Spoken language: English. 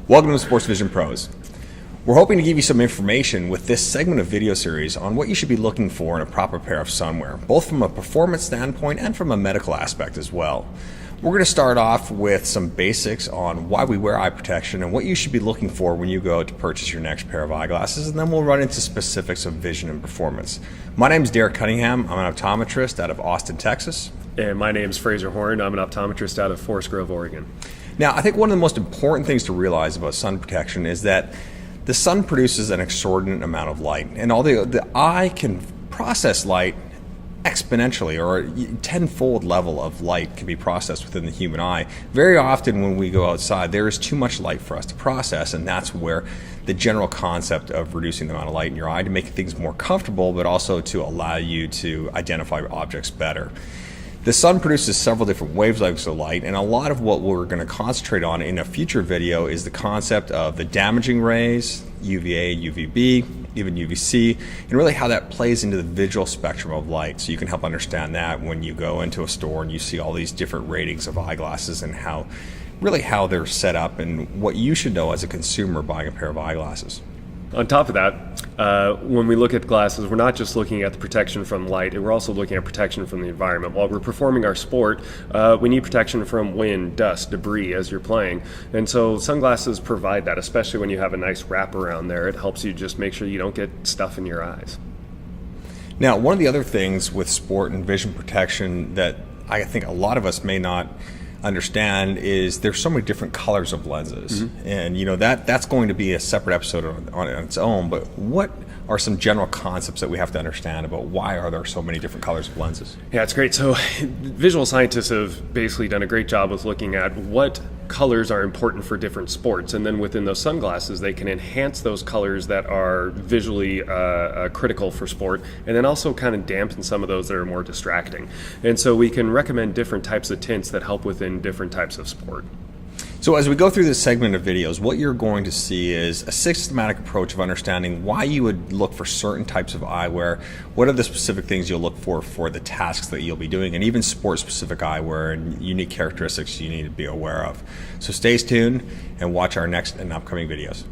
Welcome to Sports Vision Pros. We're hoping to give you some information with this segment of video series on what you should be looking for in a proper pair of sunwear, both from a performance standpoint and from a medical aspect as well. We're going to start off with some basics on why we wear eye protection and what you should be looking for when you go to purchase your next pair of eyeglasses, and then we'll run into specifics of vision and performance. My name is Derek Cunningham. I'm an optometrist out of Austin, Texas. And my name is Fraser Horn. I'm an optometrist out of Forest Grove, Oregon. Now, I think one of the most important things to realize about sun protection is that the sun produces an extraordinary amount of light, and although the eye can process light exponentially, or a tenfold level of light can be processed within the human eye, very often when we go outside there is too much light for us to process, and that's where the general concept of reducing the amount of light in your eye to make things more comfortable, but also to allow you to identify objects better. The sun produces several different wavelengths of light, and a lot of what we're going to concentrate on in a future video is the concept of the damaging rays, UVA, UVB, even UVC, and really how that plays into the visual spectrum of light. So you can help understand that when you go into a store and you see all these different ratings of eyeglasses and how they're set up and what you should know as a consumer buying a pair of eyeglasses. On top of that, when we look at glasses, we're not just looking at the protection from light, we're also looking at protection from the environment. While we're performing our sport, we need protection from wind, dust, debris as you're playing. And so sunglasses provide that, especially when you have a nice wrap around there. It helps you just make sure you don't get stuff in your eyes. Now, one of the other things with sport and vision protection that I think a lot of us may not understand is there's so many different colors of lenses, and that's going to be a separate episode on its own. But what are some general concepts that we have to understand about why are there so many different colors of lenses? Yeah, it's great. So visual scientists have basically done a great job with looking at what colors are important for different sports, and then within those sunglasses they can enhance those colors that are visually critical for sport, and then also kind of dampen some of those that are more distracting. And so we can recommend different types of tints that help within different types of sport. So as we go through this segment of videos, what you're going to see is a systematic approach of understanding why you would look for certain types of eyewear, what are the specific things you'll look for the tasks that you'll be doing, and even sport-specific eyewear and unique characteristics you need to be aware of. So stay tuned and watch our next and upcoming videos.